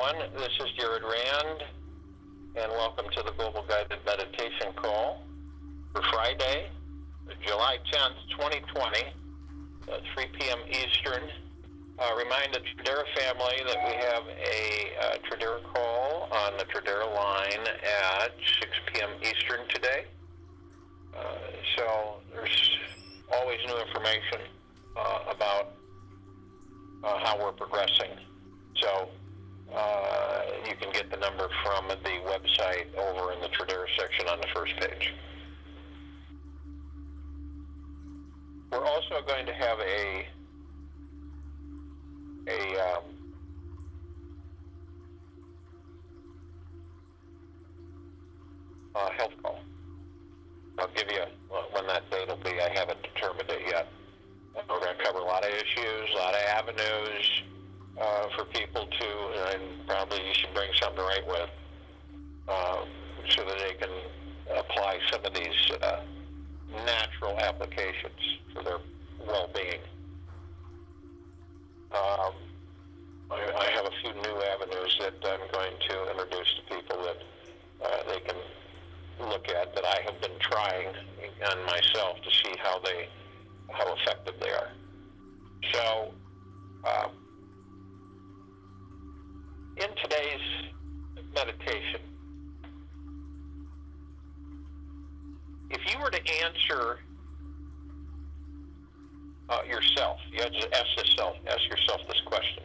everyone. This is Jared Rand, and welcome to the Global Guided Meditation Call for Friday, July 10th, 2020, 3 p.m. Eastern. Remind the Tradera family that we have a Tradera call on the Tradera line at 6 p.m. Eastern today. So there's always new information about how we're progressing. So you can get the number from the website over in the Tradera section on the first page. We're also going to have a health call. I'll give you when that date will be. I haven't determined it yet. We're going to cover a lot of issues, a lot of avenues for people to, and probably you should bring something to write with so that they can apply some of these natural applications for their well-being. I have a few new avenues that I'm going to introduce to people that they can look at that I have been trying on myself to see how effective they are. So, in today's meditation, if you were to answer yourself, you had to ask yourself this question.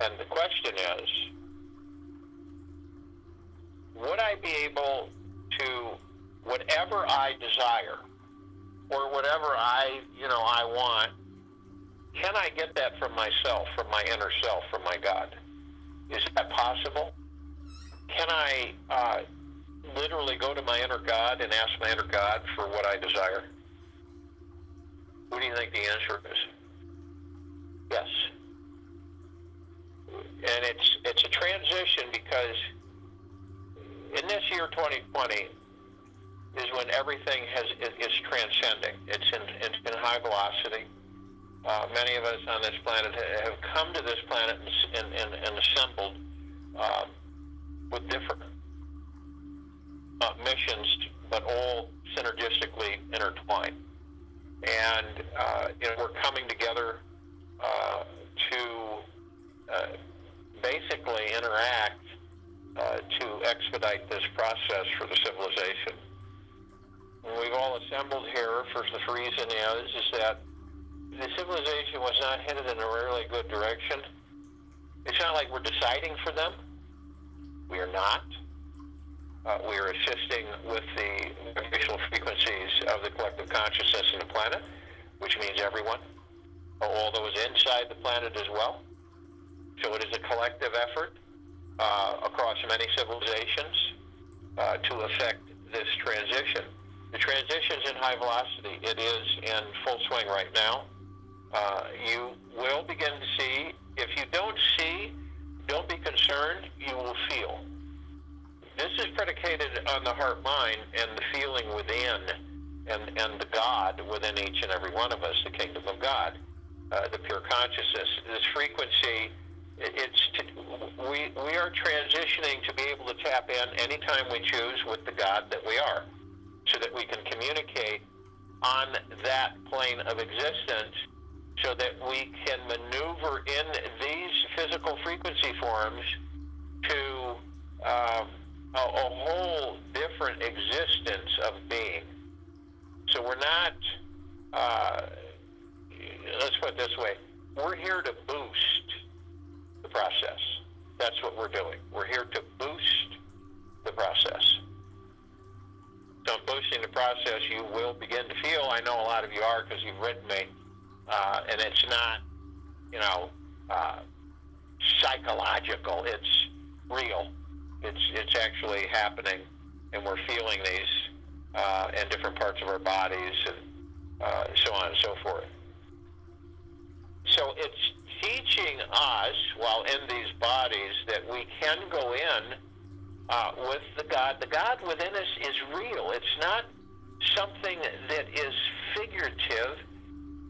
And the question is, would I be able to, whatever I desire, or whatever I want, can I get that from myself, from my inner self, from my God? Is that possible? Can I literally go to my inner God and ask my inner God for what I desire? What do you think the answer is? Yes. And it's a transition because in this year 2020 is when everything is transcending. It's in high velocity. Many of us on this planet have come to this planet and assembled with different missions, but all synergistically intertwined. And we're coming together to basically interact to expedite this process for the civilization. And we've all assembled here for the reason is that the civilization was not headed in a really good direction. It's not like we're deciding for them. We are not. We are assisting with the vibrational frequencies of the collective consciousness in the planet, which means everyone, all those inside the planet as well. So it is a collective effort across many civilizations to affect this transition. The transition's in high velocity. It is in full swing right now. You will begin to see. If you don't see, don't be concerned. You will feel. This is predicated on the heart-mind and the feeling within, and the God within each and every one of us, the kingdom of God, the pure consciousness. This frequency, we are transitioning to be able to tap in anytime we choose with the God that we are, so that we can communicate on that plane of existence, so that we can maneuver in these physical frequency forms to a whole different existence of being. So we're not, let's put it this way, we're here to boost the process. That's what we're doing. We're here to boost the process. So in boosting the process, you will begin to feel, I know a lot of you are because you've written me, and it's not, psychological, it's real. It's actually happening, and we're feeling these in different parts of our bodies, and so on and so forth. So it's teaching us, while in these bodies, that we can go in with the God. The God within us is real. It's not something that is figurative.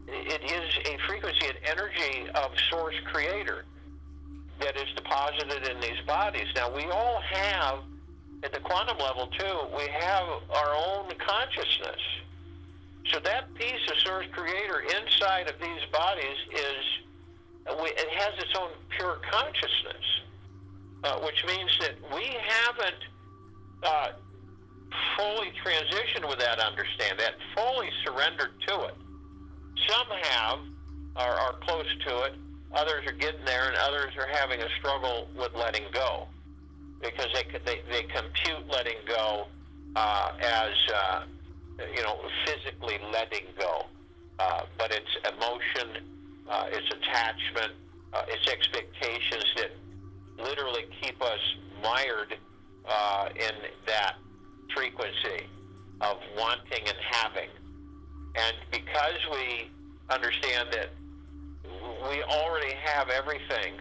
It is a frequency, an energy of Source Creator. that is deposited in these bodies. Now, we all have, at the quantum level too, we have our own consciousness. So that piece of Source Creator inside of these bodies it has its own pure consciousness, which means that we haven't fully transitioned with that understanding, that fully surrendered to it. Some have, are close to it, others are getting there, and others are having a struggle with letting go, because they compute letting go as physically letting go, but it's emotion, it's attachment, it's expectations that literally keep us mired in that frequency of wanting and having. And because we understand that we already have everything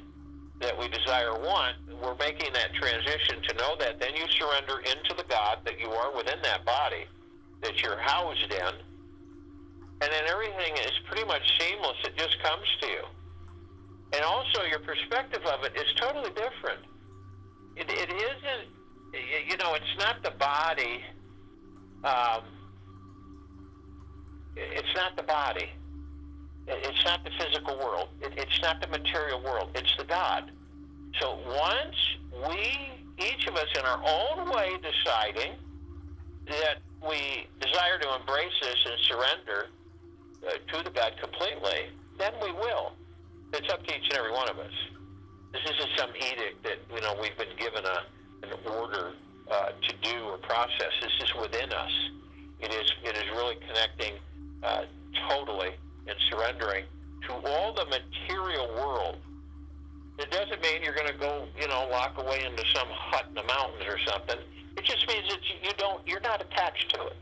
that we desire or want, we're making that transition to know that. Then you surrender into the God that you are within that body that you're housed in, and then everything is pretty much seamless. It just comes to you. And also your perspective of it is totally different. It isn't, it's not the body. It's not the body. It's not the physical world. It's not the material world. It's the God. So once we, each of us in our own way, deciding that we desire to embrace this and surrender to the God completely, then we will. It's up to each and every one of us. This isn't some edict that we've been given an order to do or process. This is within us. It is really connecting totally and surrendering to all the material world. It doesn't mean you're going to go, lock away into some hut in the mountains or something. It just means that you're not attached to it.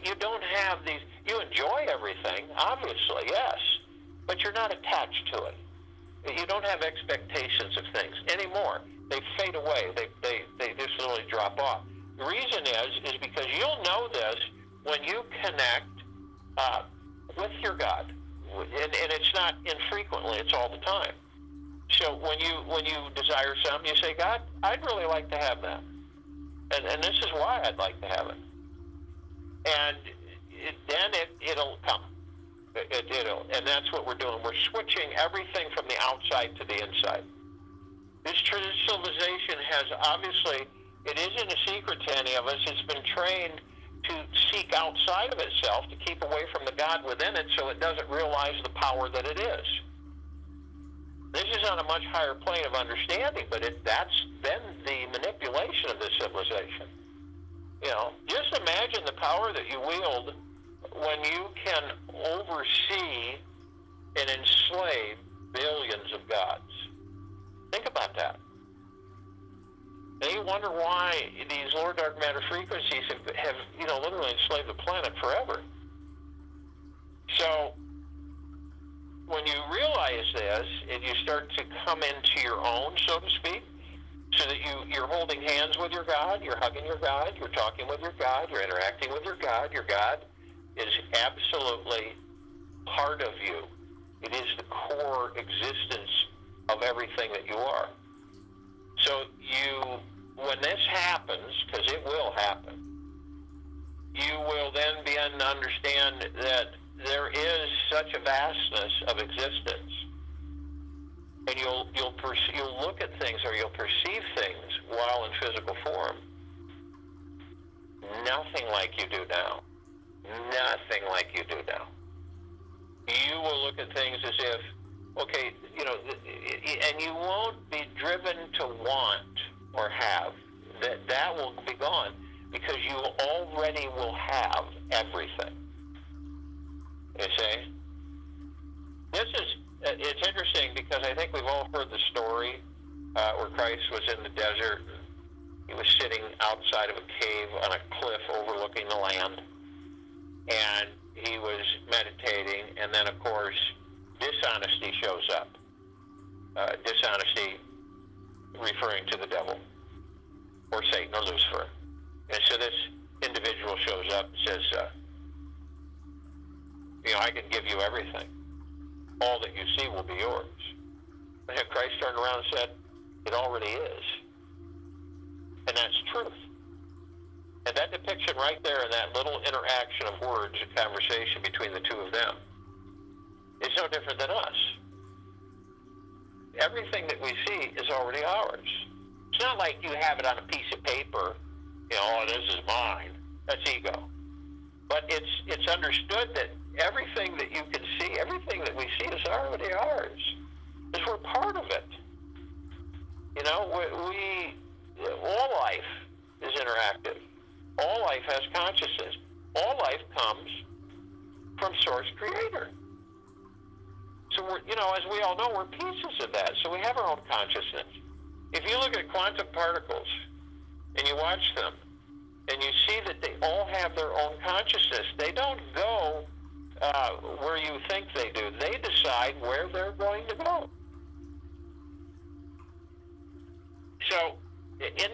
You don't have these. You enjoy everything, obviously, yes, but you're not attached to it. You don't have expectations of things anymore. They fade away. They just literally drop off. The reason is because you'll know this when you connect with your God, and it's not infrequently; it's all the time. So when you desire something, you say, God, I'd really like to have that, and this is why I'd like to have it, and then it'll come. And that's what we're doing. We're switching everything from the outside to the inside. This civilization has obviously, it isn't a secret to any of us. It's been trained to seek outside of itself, to keep away from the God within it, so it doesn't realize the power that it is. This is on a much higher plane of understanding, but that's then the manipulation of this civilization. Just imagine the power that you wield when you can oversee and enslave billions of gods. Think about that. And you wonder why these lower dark matter frequencies have literally enslaved the planet forever. So when you realize this and you start to come into your own, so to speak, so that you're holding hands with your God, you're hugging your God, you're talking with your God, you're interacting with your God is absolutely part of you. It is the core existence of everything that you are. So when this happens, because it will happen, you will then begin to understand that there is such a vastness of existence, and you'll look at things, or you'll perceive things while in physical form, nothing like you do now. Nothing like you do now. You will look at things as if, okay, and you won't be driven to want or have. That will be gone, because you already will have everything. You see? It's interesting, because I think we've all heard the story where Christ was in the desert. He was sitting outside of a cave on a cliff overlooking the land, and he was meditating, and then, of course, dishonesty shows up. Dishonesty referring to the devil, or Satan, or Lucifer. And so this individual shows up and says, I can give you everything. All that you see will be yours. And Christ turned around and said, It already is. And that's truth. And that depiction right there in that little interaction of words and conversation between the two of them is no different than us. Everything that we see is already ours. It's not like you have it on a piece of paper, oh, this is mine. That's ego. But it's understood that everything that you can see, everything that we see is already ours. Because we're part of it. All life is interactive. All life has consciousness. All life comes from Source Creator. So as we all know, we're pieces of that. So we have our own consciousness. If you look at quantum particles and you watch them and you see that they all have their own consciousness, they don't go where you think they do. They decide where they're going to go. So, in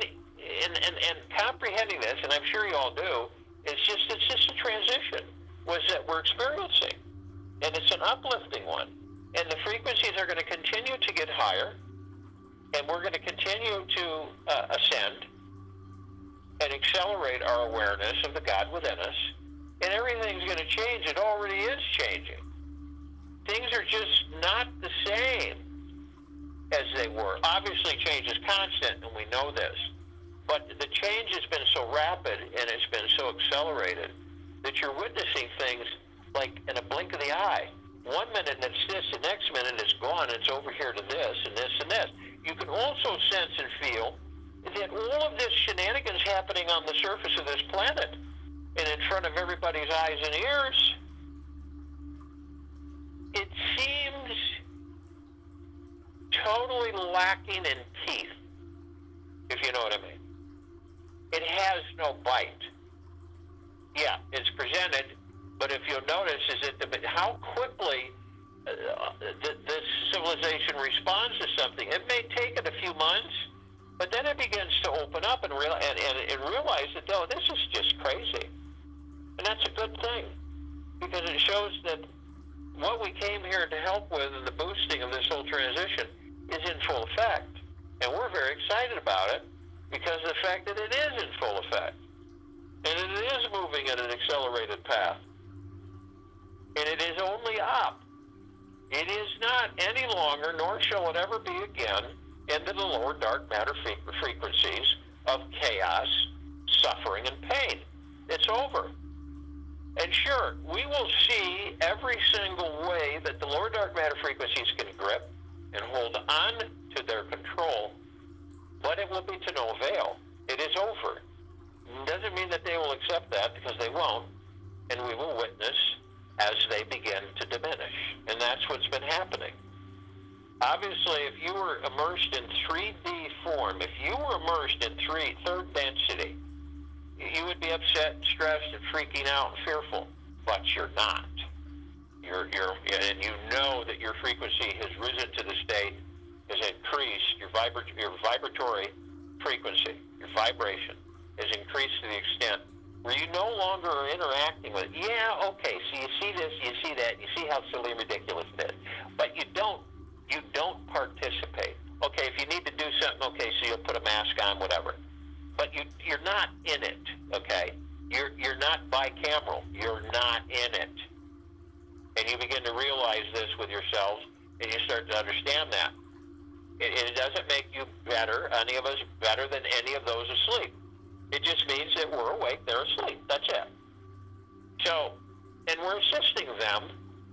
comprehending this, and I'm sure you all do, it's just a transition that we're experiencing, and it's an uplifting one. And the frequencies are going to continue to get higher, and we're going to continue to ascend and accelerate our awareness of the God within us, and everything's going to change. It already is changing. Things are just not the same as they were. Obviously, change is constant, and we know this. But the change has been so rapid, and it's been so accelerated, that you're witnessing things like in a blink of the eye. One minute it's this, the next minute it's gone, it's over here to this, and this, and this. You can also sense and feel that all of this shenanigans happening on the surface of this planet and in front of everybody's eyes and ears, it seems totally lacking in teeth, if you know what I mean. It has no bite. Yeah, it's presented, but if you'll notice is that how quickly this civilization responds to something. It may take it a few months, but then it begins to open up and realize that, oh, this is just crazy. And that's a good thing, because it shows that what we came here to help with in the boosting of this whole transition is in full effect. And we're very excited about it because of the fact that it is in full effect. And it is moving at an accelerated path. And it is only up. It is not any longer, nor shall it ever be again, into the lower dark matter frequencies of chaos, suffering, and pain. It's over. And sure, we will see every single way that the lower dark matter frequencies can grip and hold on to their control, but it will be to no avail. It is over. It doesn't mean that they will accept that, because they won't, and we will witness as they begin to diminish. And that's what's been happening. Obviously, if you were immersed in 3D form, if you were immersed in third density, you would be upset, stressed, and freaking out and fearful. But you're not. And you know that your frequency has risen to the state, has increased, your vibratory frequency, your vibration has increased to the extent where you no longer are interacting with, yeah, okay, so you see this, you see that, you see how silly and ridiculous it is. But you don't participate. Okay, if you need to do something, okay, so you'll put a mask on, whatever. But you're not in it, okay? You're not bicameral. You're not in it. And you begin to realize this with yourselves, and you start to understand that. It doesn't make you better, any of us better than any of those asleep. It just means that we're awake, they're asleep. That's it. So, and we're assisting them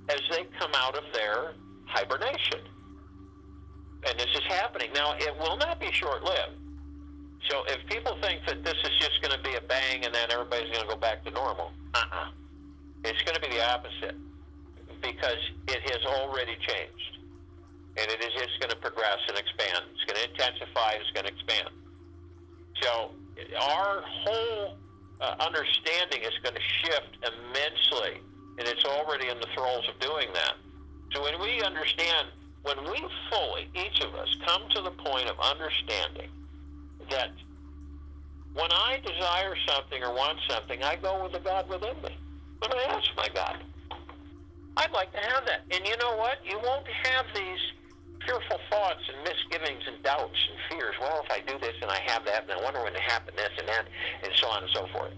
as they come out of their hibernation. And this is happening. Now, it will not be short-lived. So if people think that this is just going to be a bang and then everybody's going to go back to normal, it's going to be the opposite, because it has already changed. And it is just going to progress and expand. It's going to intensify, it's going to expand. So our whole understanding is going to shift immensely, and it's already in the throes of doing that. So when we understand, when we fully, each of us, come to the point of understanding that when I desire something or want something, I go with the God within me. When I ask my God, I'd like to have that. And you know what? You won't have these fearful thoughts and misgivings and doubts and fears. Well, if I do this and I have that, and I wonder when it happened this and that, and so on and so forth.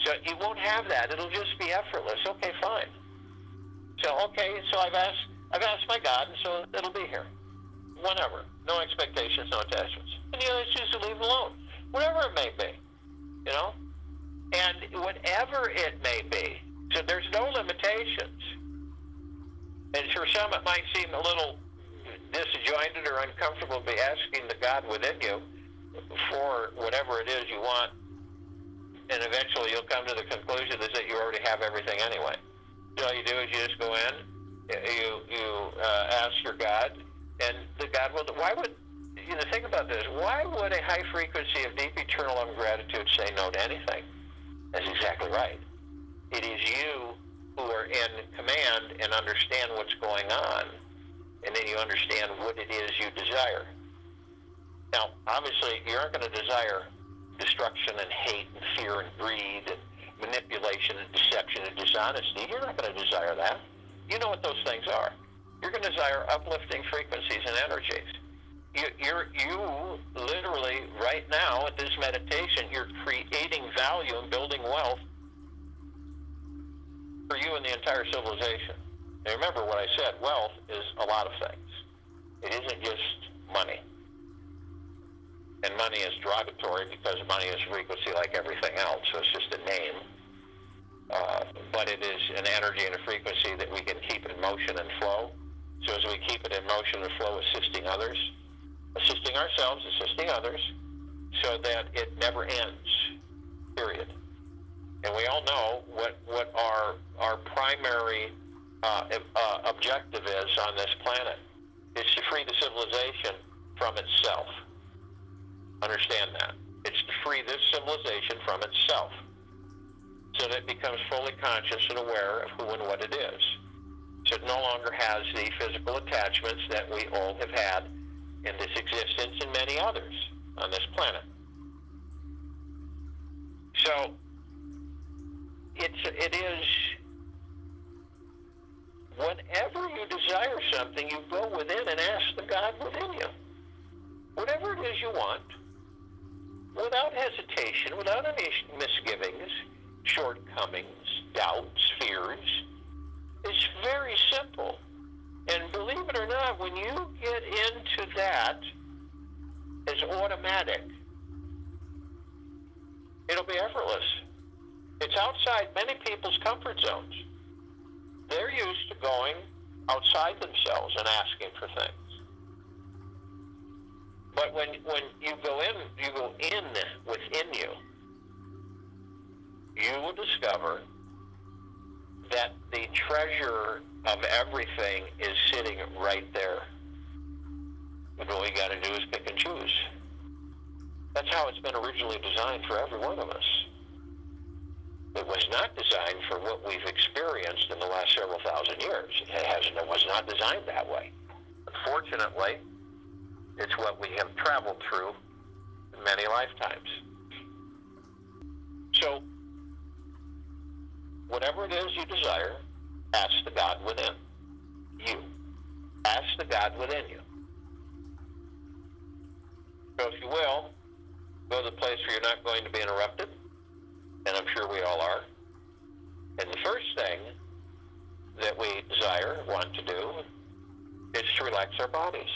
So you won't have that. It'll just be effortless. Okay, fine. So I've asked my God, and so it'll be here. Whenever. No expectations, no attachments. And I choose to leave it alone. Whatever it may be. You know? And whatever it may be. So there's no limitations. And for some it might seem a little disjointed or uncomfortable to be asking the God within you for whatever it is you want. And eventually you'll come to the conclusion is that you already have everything anyway. So all you do is you just go in, you ask your God, and the God will. Why would, think about this, why would a high frequency of deep eternal love and gratitude say no to anything? That's exactly right. It is you who are in command and understand what's going on, and then you understand what it is you desire. Now, obviously, you aren't going to desire destruction and hate and fear and greed and manipulation and deception and dishonesty. You're not going to desire that. You know what those things are. You're going to desire uplifting frequencies and energies. You literally, right now, at this meditation, you're creating value and building wealth for you and the entire civilization. And remember what I said, wealth is a lot of things. It isn't just money. And money is derogatory because money is frequency like everything else, so it's just a name. But it is an energy and a frequency that we can keep in motion and flow. So as we keep it in motion and flow, assisting others, assisting ourselves, assisting others, so that it never ends, period. And we all know what our primary objective is on this planet. It's to free the civilization from itself. Understand that. It's to free this civilization from itself, so that it becomes fully conscious and aware of who and what it is. So it no longer has the physical attachments that we all have had in this existence and many others on this planet. So it is, whenever you desire something, you go within and ask the God within you. Whatever it is you want, without hesitation, without any misgivings, shortcomings, doubts, fears. It's very simple. And believe it or not, when you get into that as automatic, it'll be effortless. It's outside many people's comfort zones. They're used to going outside themselves and asking for things. But when you go in within you, you will discover that the treasure of everything is sitting right there. And all you got to do is pick and choose. That's how it's been originally designed for every one of us. It was not designed for what we've experienced in the last several thousand years. It was not designed that way. Unfortunately, it's what we have traveled through in many lifetimes. So, whatever it is you desire, ask the God within you. Ask the God within you. So if you will, go to the place where you're not going to be interrupted, and I'm sure we all are. And the first thing that we want to do, is to relax our bodies.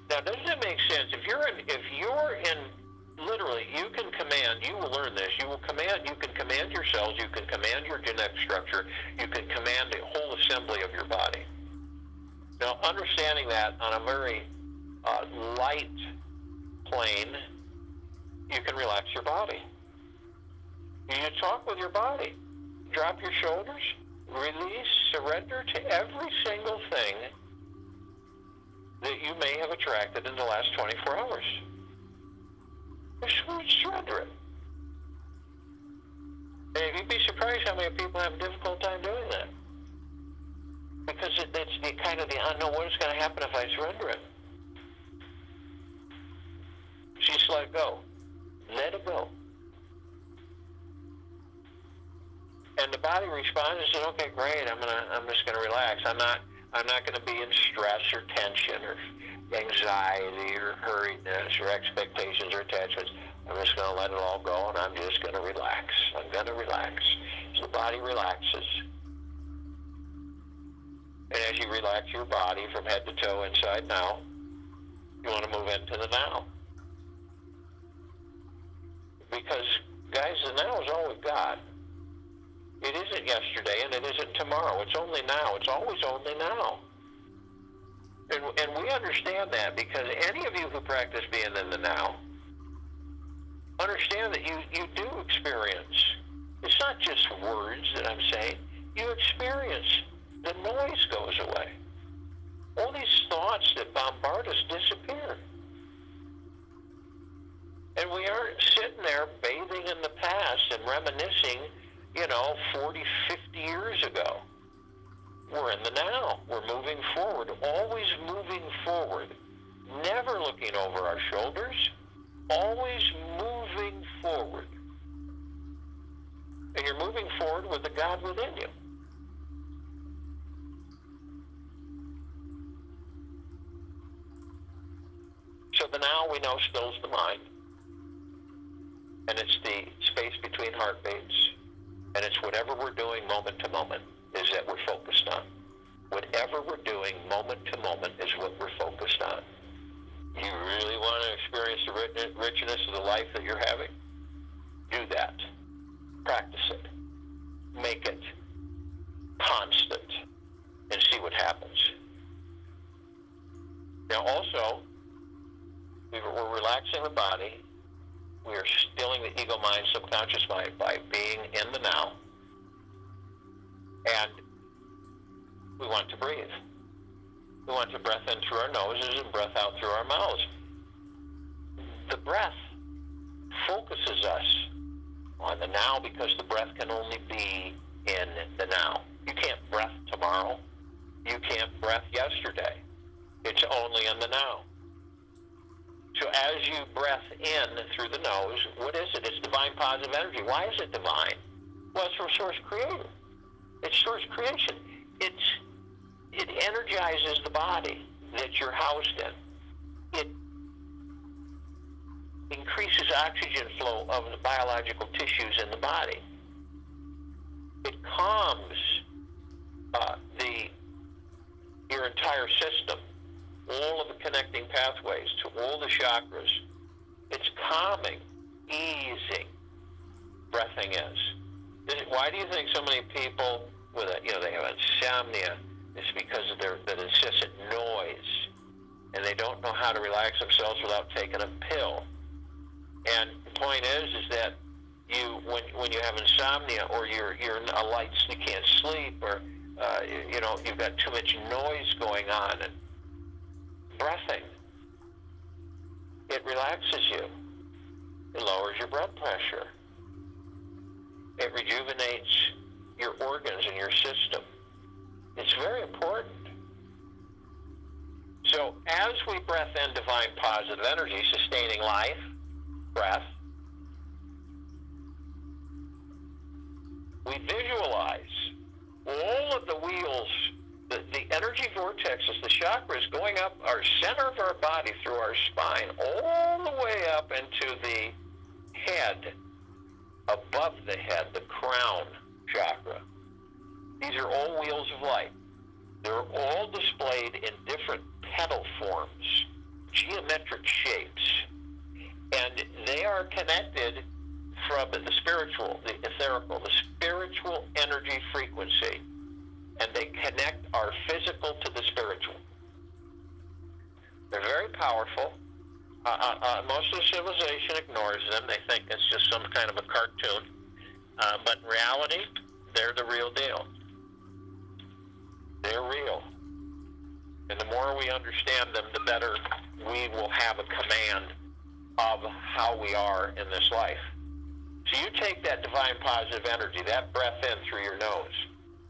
Now, doesn't it make sense? If you're in literally, you can command, you will learn this, you can command your cells, you can command your genetic structure, you can command the whole assembly of your body. Now, understanding that on a very light plane, you can relax your body. You talk with your body. Drop your shoulders, release, surrender to every single thing that you may have attracted in the last 24 hours. Just surrender it. And you'd be surprised how many people have a difficult time doing that. Because it's the kind of the unknown. What is going to happen if I surrender it? Just let it go. Let it go. And the body responds and says, "Okay, great. I'm just going to relax. I'm not going to be in stress or tension or anxiety or hurriedness or expectations or attachments. I'm just going to let it all go, and I'm just going to relax. I'm going to relax. So the body relaxes. And as you relax your body from head to toe, inside and out, you want to move into the now. Because, guys, the now is all we've got. It isn't yesterday, and it isn't tomorrow. It's only now. It's always only now. And we understand that, because any of you who practice being in the now understand that you do experience. It's not just words that I'm saying. You experience. The noise goes away. All these thoughts that bombard us disappear. And we aren't sitting there bathing in the past and reminiscing, 40, 50 years ago. We're in the now. We're moving forward, always moving forward, never looking over our shoulders, always moving forward. And you're moving forward with the God within you. So the now, we know, stills the mind. And it's the space between heartbeats. And it's whatever we're doing moment to moment is that we're focused on. Whatever we're doing moment to moment is what we're focused on. You really want to experience the richness of the life that you're having? Do that. Practice it. Make it constant and see what happens. Now also, we're relaxing the body. We are stilling the ego mind, subconscious mind by being in the now. And we want to breathe. We want to breath in through our noses and breath out through our mouths. The breath focuses us on the now, because the breath can only be in the now. You can't breath tomorrow. You can't breath yesterday. It's only in the now. So as you breath in through the nose, what is it? It's divine positive energy. Why is it divine? Well, it's from Source Creator. It's Source Creation. It energizes the body that you're housed in. It increases oxygen flow of the biological tissues in the body. It calms your entire system, all of the connecting pathways to all the chakras. It's calming, easing. Breathing is. Why do you think so many people with they have insomnia? It's because of that incessant noise, and they don't know how to relax themselves without taking a pill. And the point is that when you have insomnia, or you're in a light, you can't sleep, or you've got too much noise going on, and breathing, it relaxes you. It lowers your blood pressure. It rejuvenates your organs and your system. It's very important. So as we breath in divine positive energy, sustaining life, breath, we visualize all of the wheels, the energy vortexes, the chakras going up our center of our body through our spine, all the way up into the head, above the head, the crown chakra. These are all wheels of light. They're all displayed in different petal forms, geometric shapes, and they are connected from the spiritual, the etherical, the spiritual energy frequency, and they connect our physical to the spiritual. They're very powerful. Most of the civilization ignores them. They think it's just some kind of a cartoon. But in reality, they're the real deal. They're real. And the more we understand them, the better we will have a command of how we are in this life. So you take that divine positive energy, that breath in through your nose,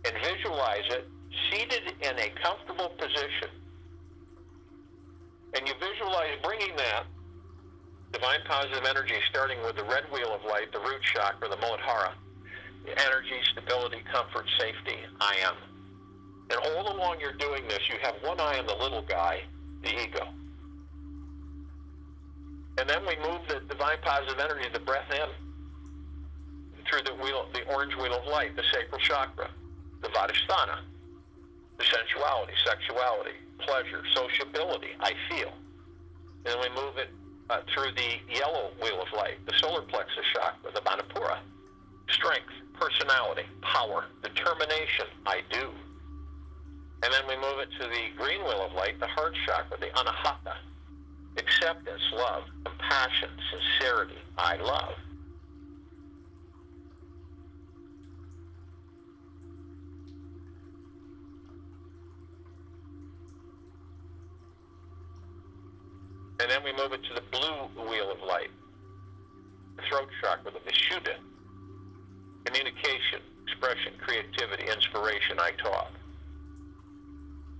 and visualize it seated in a comfortable position. And you visualize bringing that divine positive energy, starting with the red wheel of light, the root chakra, the Muladhara, energy, stability, comfort, safety, I am. And all along you're doing this, you have one eye on the little guy, the ego. And then we move the divine positive energy, the breath in, through the orange wheel of light, the sacral chakra, the vadhisthana, the sensuality, sexuality, pleasure, sociability, I feel. And then we move it through the yellow wheel of light, the solar plexus chakra, the manipura, strength, personality, power, determination, I do. And then we move it to the green wheel of light, the heart chakra, the anahata, acceptance, love, compassion, sincerity, I love. And then we move it to the blue wheel of light, the throat chakra, the vishuddha, communication, expression, creativity, inspiration, I talk.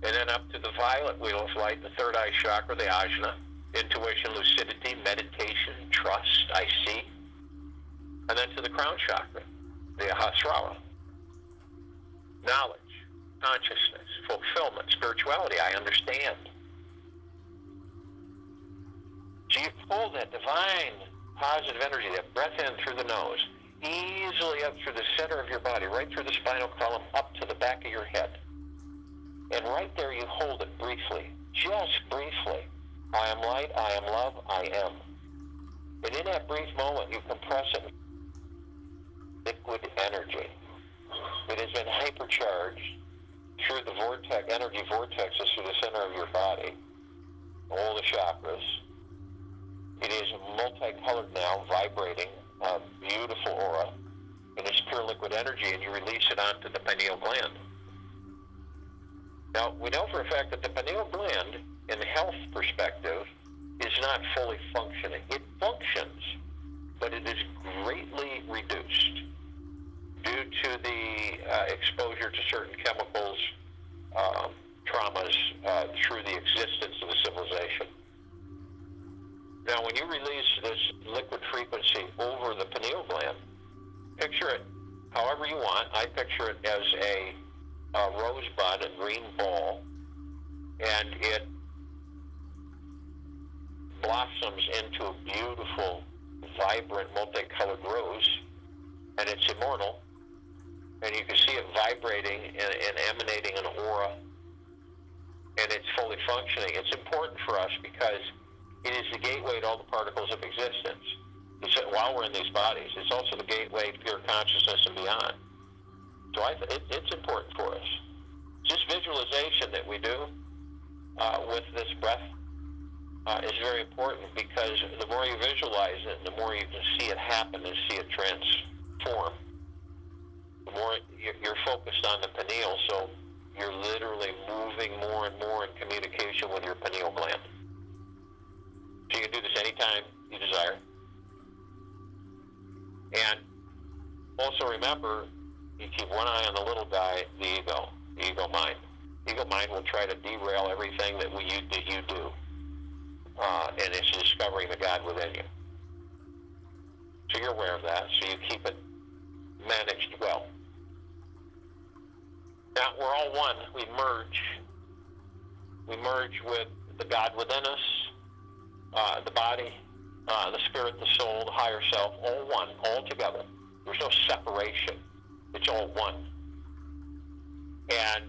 And then up to the violet wheel of light, the third eye chakra, the ajna, intuition, lucidity, meditation, trust, I see. And then to the crown chakra, the ahasrara, knowledge, consciousness, fulfillment, spirituality, I understand. So you pull that divine positive energy, that breath in through the nose, easily up through the center of your body, right through the spinal column, up to the back of your head. And right there you hold it briefly, just briefly. I am light, I am love, I am. And in that brief moment, you compress it with liquid energy. It has been hypercharged through the vortex, energy vortexes through the center of your body, all the chakras. It is multicolored now, vibrating, a beautiful aura. And it's pure liquid energy, and you release it onto the pineal gland. Now, we know for a fact that the pineal gland, in the health perspective, is not fully functioning. It functions, but it is greatly reduced due to the exposure to certain chemicals, traumas, through the existence of the civilization. Now, when you release this liquid frequency over the pineal gland, picture it however you want. I picture it as a rosebud, a green ball, and it blossoms into a beautiful, vibrant, multicolored rose, and it's immortal, and you can see it vibrating and emanating an aura, and it's fully functioning. It's important for us because it is the gateway to all the particles of existence. While we're in these bodies, it's also the gateway to pure consciousness and beyond. So it's important for us. This visualization that we do with this breath is very important, because the more you visualize it, the more you can see it happen and see it transform. The more you're focused on the pineal, so you're literally moving more and more in communication with your pineal gland. So you can do this anytime you desire. And also remember, you keep one eye on the little guy, the ego mind. The ego mind will try to derail everything that you do. And it's discovering the God within you. So you're aware of that, so you keep it managed well. Now, we're all one. We merge. We merge with the God within us, the body, the spirit, the soul, the higher self, all one, all together. There's no separation. It's all one. And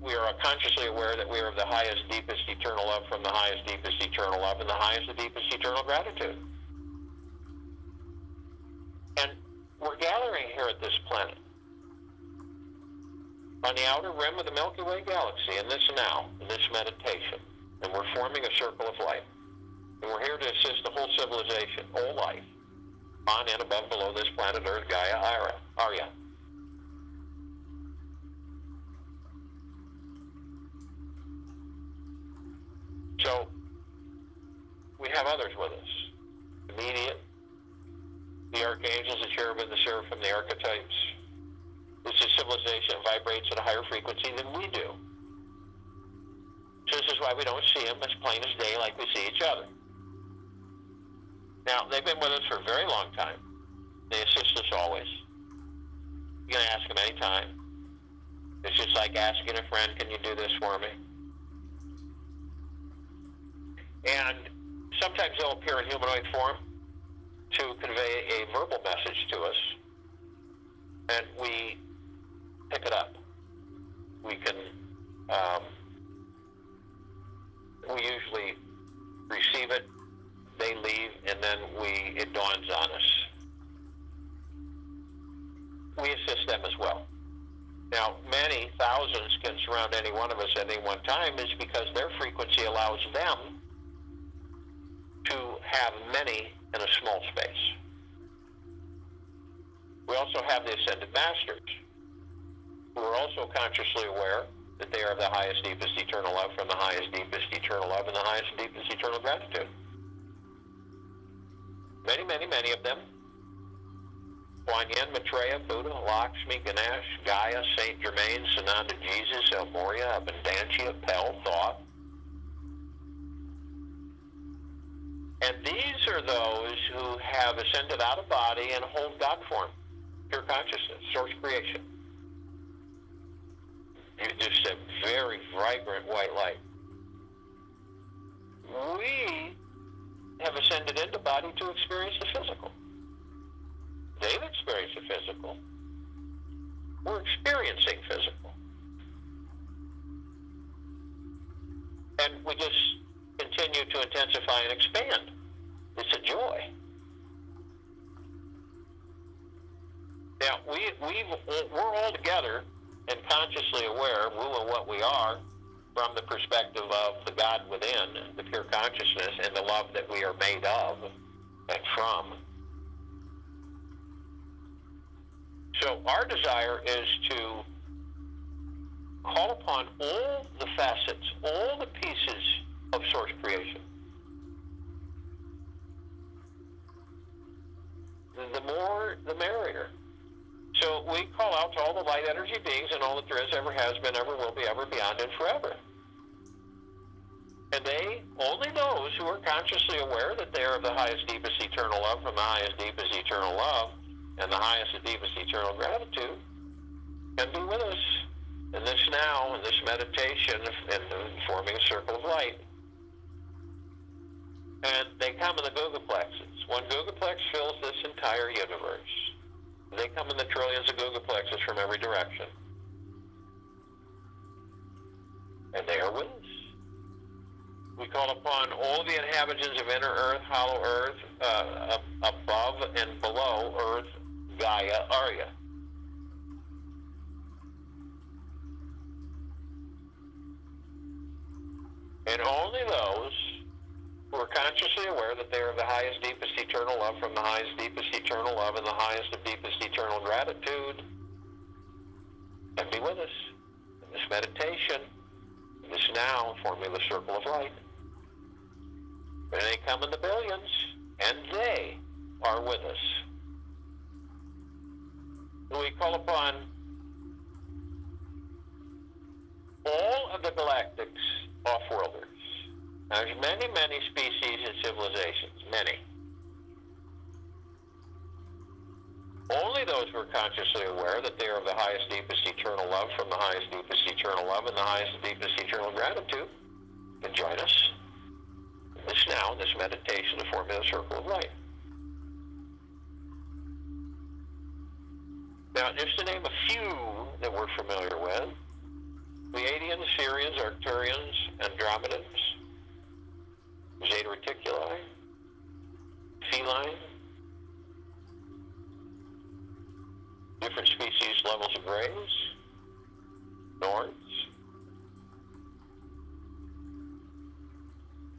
we are consciously aware that we are of the highest, deepest, eternal love from the highest, deepest, eternal love and the highest, the deepest, eternal gratitude. And we're gathering here at this planet, on the outer rim of the Milky Way galaxy, in this now, in this meditation. And we're forming a circle of light. And we're here to assist the whole civilization, all life, on and above, below this planet Earth, Gaia, Arya. So, we have others with us. Immediate, the archangels, the cherubim, the seraphim, the archetypes. This is civilization that vibrates at a higher frequency than we do. So this is why we don't see them as plain as day like we see each other. Now, they've been with us for a very long time. They assist us always. You can ask them anytime. It's just like asking a friend, can you do this for me? And sometimes they'll appear in humanoid form to convey a verbal message to us, and we pick it up. We can, we usually receive it, they leave, and then it dawns on us. We assist them as well. Now, many thousands can surround any one of us at any one time is because their frequency allows them to have many in a small space. We also have the Ascended Masters, who are also consciously aware that they are the highest, deepest, eternal love from the highest, deepest, eternal love and the highest, deepest, eternal gratitude. Many, many, many of them. Kuan Yin, Maitreya, Buddha, Lakshmi, Ganesh, Gaia, Saint Germain, Sananda, Jesus, El Moria, Abundantia, Pel, Thoth. And these are those who have ascended out of body and hold God form, pure consciousness, source creation. Just a very vibrant white light. We have ascended into body to experience the physical. They've experienced the physical. We're experiencing physical. And we just continue to intensify and expand. It's a joy. Now, we're all together and consciously aware of who and what we are from the perspective of the God within, the pure consciousness, and the love that we are made of and from. So our desire is to call upon all the facets, all the pieces of source creation. The more, the merrier. So we call out to all the light energy beings and all that there is, ever has been, ever will be, ever, beyond, and forever. And they, only those who are consciously aware that they are of the highest, deepest, eternal love from the highest, deepest, eternal love and the highest and deepest eternal gratitude, can be with us in this now, in this meditation, and forming a circle of light. And they come in the Gogaplexes. One Gogaplex fills this entire universe. They come in the trillions of Gogaplexes from every direction. And they are with us. We call upon all the inhabitants of inner earth, hollow earth, above and below earth, Gaia, Arya. And only those who are consciously aware that they are the highest, deepest, eternal love from the highest, deepest, eternal love and the highest and deepest, eternal gratitude can be with us in this meditation, in this now, forming the circle of light. And they come in the billions, and they are with us. We call upon all of the galactics off-worlders. Now, there's many, many species and civilizations, many. Only those who are consciously aware that they are of the highest, deepest, eternal love from the highest, deepest, eternal love and the highest, deepest, eternal gratitude can join us in this now, in this meditation to form the circle of light. Now, just to name a few that we're familiar with, Pleiadians, Sirians, Arcturians, Andromedans, Zeta Reticuli, feline, different species, levels of grays, Norns,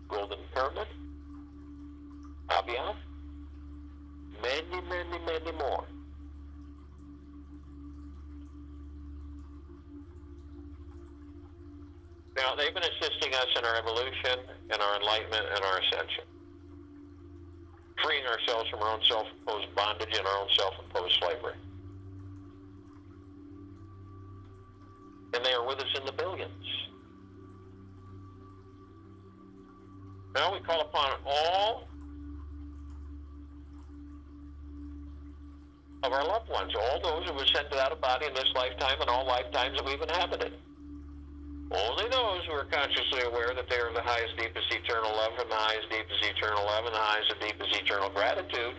Golden Pyramid, Avian, many, many, many more. Now, they've been assisting us in our evolution, and our enlightenment, and our ascension. Freeing ourselves from our own self-imposed bondage and our own self-imposed slavery. And they are with us in the billions. Now we call upon all of our loved ones, all those who have ascended out of body in this lifetime and all lifetimes that we've inhabited. Only those who are consciously aware that they are the highest, deepest, eternal love from the highest, deepest, eternal love and the highest and deepest, eternal gratitude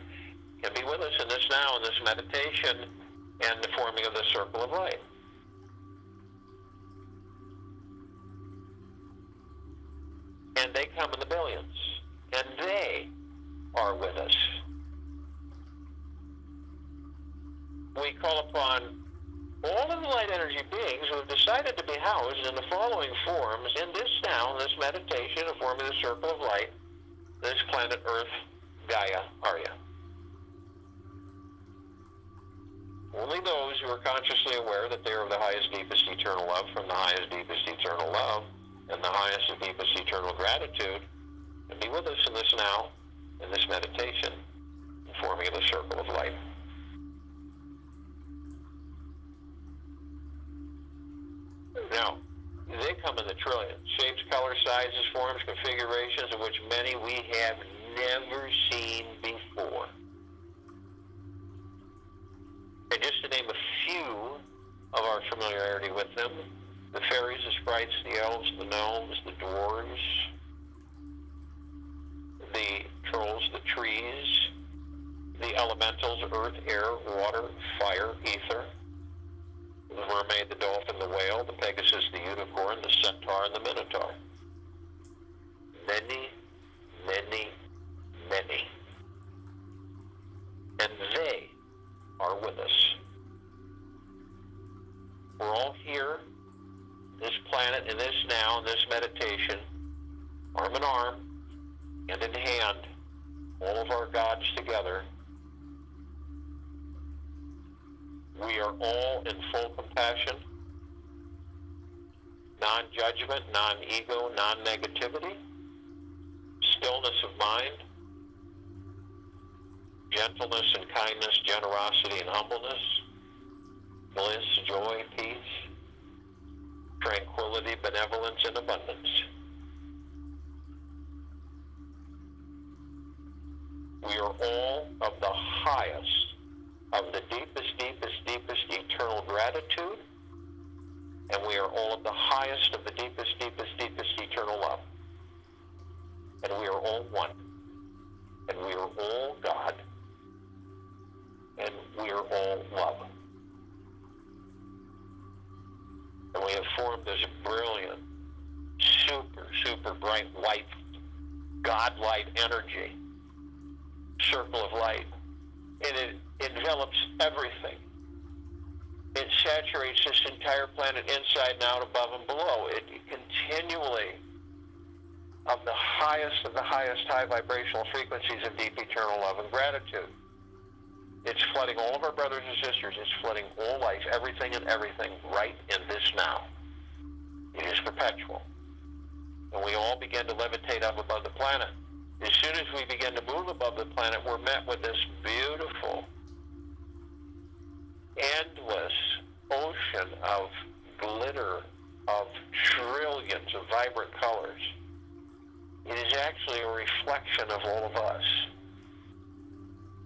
can be with us in this now, in this meditation, and the forming of the circle of light. And they come in the billions, and they are with us. We call upon all of the light energy beings who have decided to be housed in the following forms in this now, this meditation of forming the circle of light, this planet Earth, Gaia, Arya. Only those who are consciously aware that they are of the highest, deepest, eternal love from the highest, deepest, eternal love and the highest and deepest, eternal gratitude can be with us in this now, in this meditation, the forming of the circle of light. Now, they come in the trillions, shapes, colors, sizes, forms, configurations of which many we have never seen before. And just to name a few of our familiarity with them, the fairies, the sprites, the elves, the gnomes, the dwarves, the trolls, the trees, the elementals, earth, air, water, fire, ether, the mermaid, the dolphin, the whale, the pegasus, the unicorn, the centaur, and the minotaur. Many, many, many. And they are with us. We're all here, this planet, in this now, in this meditation, arm in arm, hand in hand, all of our gods together. We are all in full compassion, non-judgment, non-ego, non-negativity, stillness of mind, gentleness and kindness, generosity and humbleness, bliss, joy, peace, tranquility, benevolence, and abundance. We are all of the highest, of the deepest, deepest, deepest eternal gratitude, and we are all of the highest of the deepest, deepest, deepest eternal love. And we are all one. And we are all God. And we are all love. And we have formed this brilliant, super, super bright white, God-light energy, circle of light. And it envelops everything. It saturates this entire planet inside and out, above and below. It continually, of the highest high vibrational frequencies of deep eternal love and gratitude. It's flooding all of our brothers and sisters. It's flooding all life, everything and everything, right in this now. It is perpetual. And we all begin to levitate up above the planet. As soon as we begin to move above the planet, we're met with this beautiful, endless ocean of glitter, of trillions of vibrant colors. It is actually a reflection of all of us.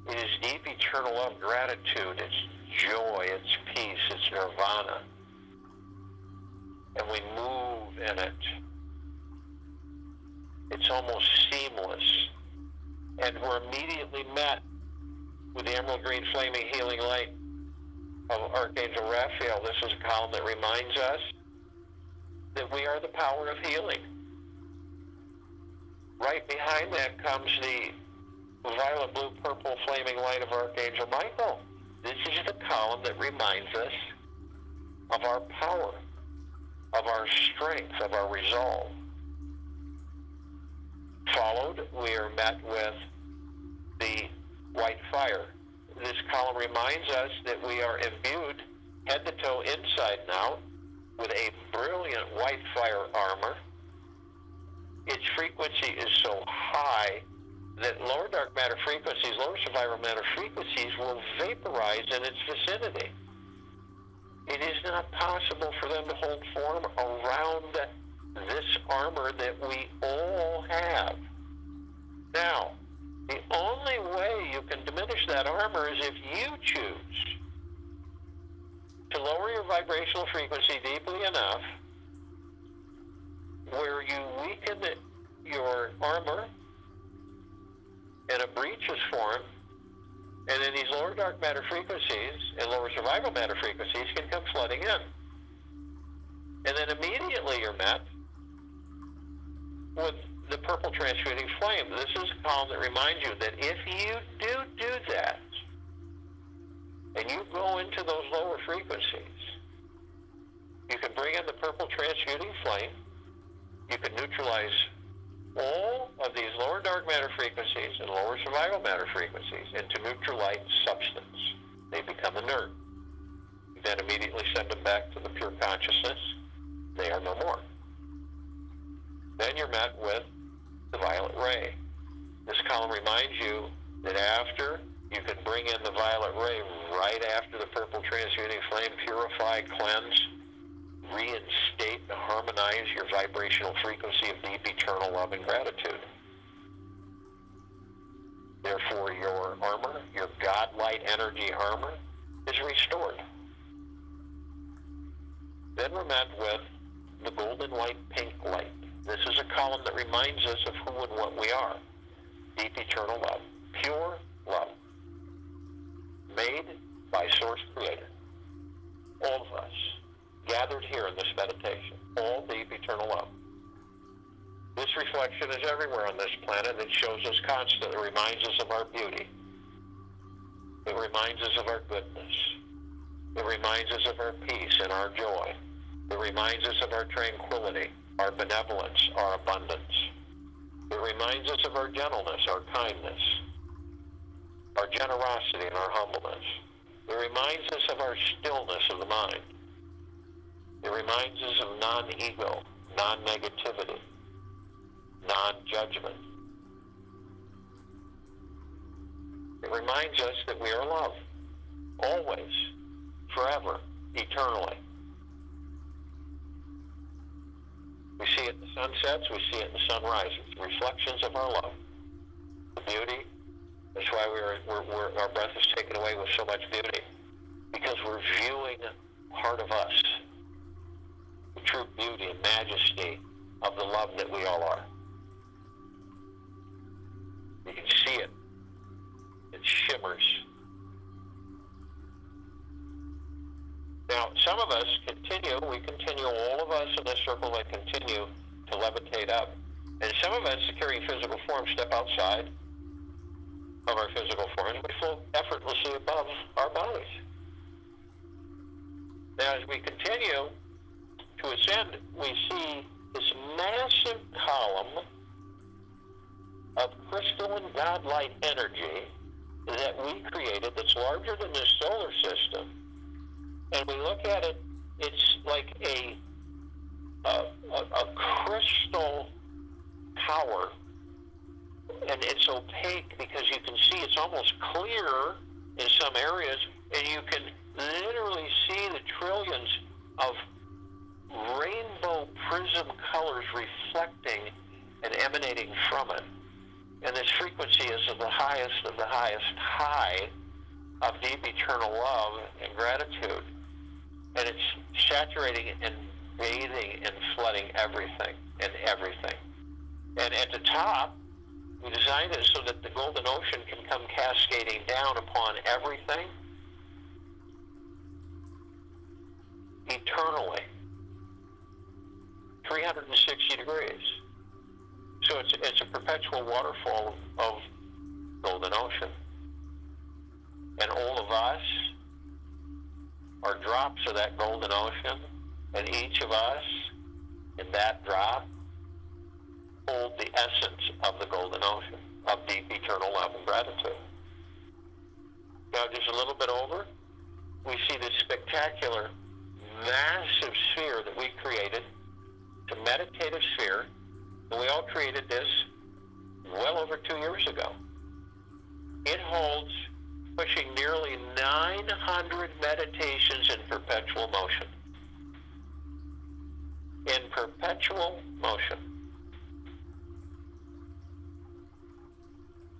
It is deep eternal love, gratitude, it's joy, it's peace, it's nirvana. And we move in it. It's almost seamless. And we're immediately met with the emerald green flaming healing light of Archangel Raphael. This is a column that reminds us that we are the power of healing. Right behind that comes the violet, blue, purple flaming light of Archangel Michael. This is the column that reminds us of our power, of our strength, of our resolve. Followed, we are met with the white fire. This column reminds us that we are imbued head to toe, inside and out, with a brilliant white fire armor. Its frequency is so high that lower dark matter frequencies, lower survivor matter frequencies will vaporize in its vicinity. It is not possible for them to hold form around this armor that we all have. Now, the only way you can diminish that armor is if you choose to lower your vibrational frequency deeply enough where you weaken your armor and a breach is formed, and then these lower dark matter frequencies and lower survival matter frequencies can come flooding in. And then immediately you're met with the purple transmuting flame. This is a column that reminds you that if you do that, and you go into those lower frequencies, you can bring in the purple transmuting flame, you can neutralize all of these lower dark matter frequencies and lower survival matter frequencies into neutral light substance. They become inert. You then immediately send them back to the pure consciousness. They are no more. Then you're met with the violet ray. This column reminds you that after you can bring in the violet ray right after the purple transmuting flame, purify, cleanse, reinstate, harmonize your vibrational frequency of deep eternal love and gratitude. Therefore, your armor, your God light energy armor, is restored. Then we're met with the golden white pink light. This is a column that reminds us of who and what we are. Deep eternal love, pure love, made by Source Creator. All of us gathered here in this meditation, all deep eternal love. This reflection is everywhere on this planet. It shows us constantly. It reminds us of our beauty. It reminds us of our goodness. It reminds us of our peace and our joy. It reminds us of our tranquility, our benevolence, our abundance. It reminds us of our gentleness, our kindness, our generosity, and our humbleness. It reminds us of our stillness of the mind. It reminds us of non-ego, non-negativity, non-judgment. It reminds us that we are love, always, forever, eternally. We see it in the sunsets, we see it in the sunrises, reflections of our love, the beauty. That's why our breath is taken away with so much beauty, because we're viewing part of us, the true beauty and majesty of the love that we all are. You can see it. It shimmers. Now, some of us we continue, all of us in this circle that continue to levitate up. And some of us, carrying physical form, step outside of our physical forms. We float effortlessly above our bodies. Now, as we continue to ascend, we see this massive column of crystalline God-light energy that we created that's larger than this solar system. And we look at it, it's like a crystal tower. And it's opaque because you can see it's almost clear in some areas, and you can literally see the trillions of rainbow prism colors reflecting and emanating from it. And this frequency is of the highest high of deep eternal love and gratitude. And it's saturating and bathing and flooding everything and everything. And at the top, we designed it so that the golden ocean can come cascading down upon everything eternally, 360 degrees. So it's a perpetual waterfall of golden ocean. And all of us are drops of that golden ocean, and each of us in that drop hold the essence of the golden ocean, of deep eternal love and gratitude. Now, just a little bit over, we see this spectacular, massive sphere that we created. It's a meditative sphere, and we all created this well over 2 years ago. It holds pushing nearly 900 meditations in perpetual motion. In perpetual motion.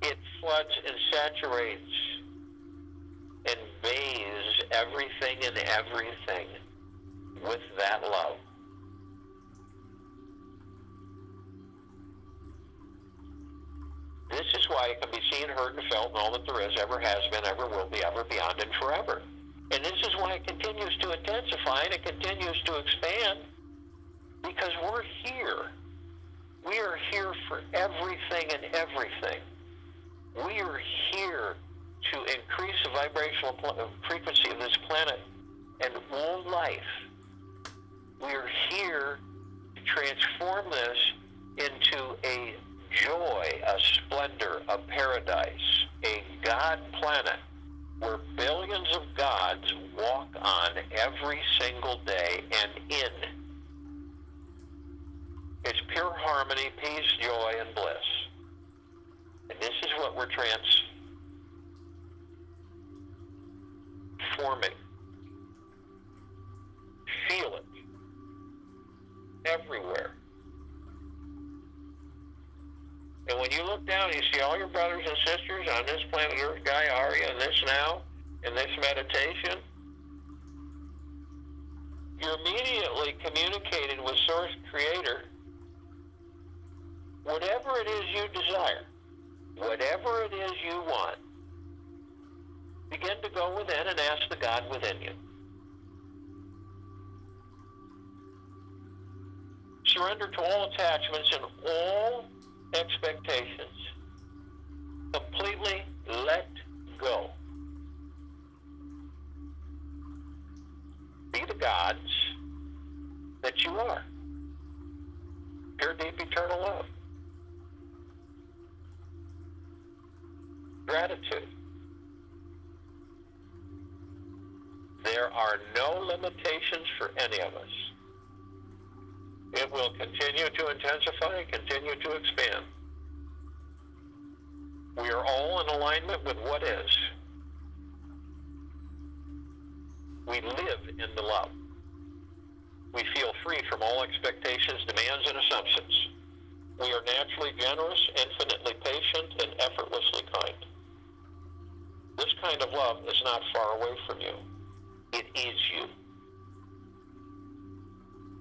It floods and saturates and bathes everything and everything with that love. seen, heard, and felt, and all that there is, ever has been, ever will be, ever, beyond, and forever. And this is why it continues to intensify and it continues to expand, because we're here. We are here for everything and everything. We are here to increase the vibrational frequency of this planet and all life. We are here to transform this into a joy, a splendor, a paradise, a God planet where billions of gods walk on every single day and in. It's pure harmony, peace, joy, and bliss. And this is what we're transforming. Feel it everywhere. And when you look down, you see all your brothers and sisters on this planet Earth, Gaia, Arya, and this now, in this meditation. You're immediately communicating with Source Creator. Whatever it is you desire, whatever it is you want, begin to go within and ask the God within you. Surrender to all attachments and all expectations. Completely let go. Be the gods that you are. Pure, deep, eternal love. Gratitude. There are no limitations for any of us. It will continue to intensify, continue to expand. We are all in alignment with what is. We live in the love. We feel free from all expectations, demands, and assumptions. We are naturally generous, infinitely patient, and effortlessly kind. This kind of love is not far away from you. It is you.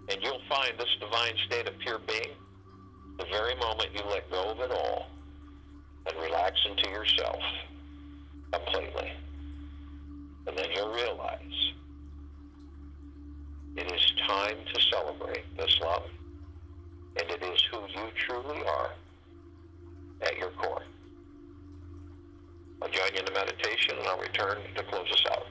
And you'll find this divine state of pure being the very moment you let go of it all and relax into yourself completely. And then you'll realize it is time to celebrate this love, and it is who you truly are at your core. I'll join you in the meditation, and I'll return to close us out.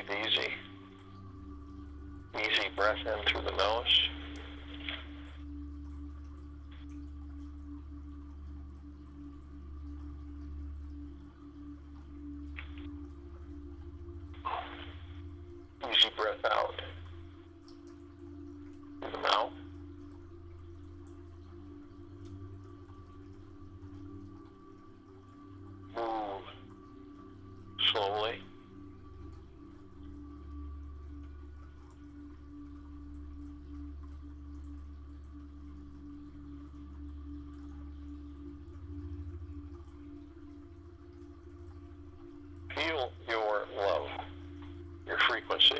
Breathe easy. Easy breath in through the nose. Easy breath out through the mouth. Move slowly. Feel your love, your frequency.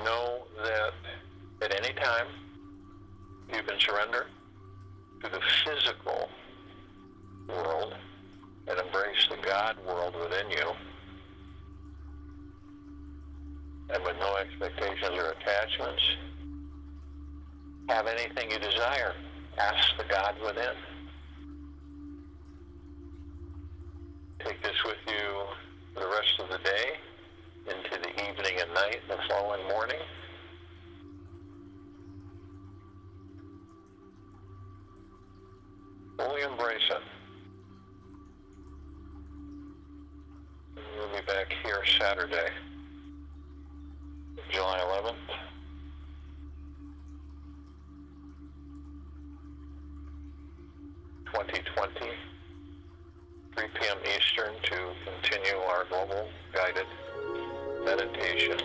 Know that at any time you can surrender to the physical world and embrace the God world within you, and with no expectations or attachments, have anything you desire. Ask the God within. Take this with you for the rest of the day, into the evening and night, the following morning. Fully embrace it. We'll be back here Saturday, July 11th. 2020, 3 p.m. Eastern, to continue our global guided meditation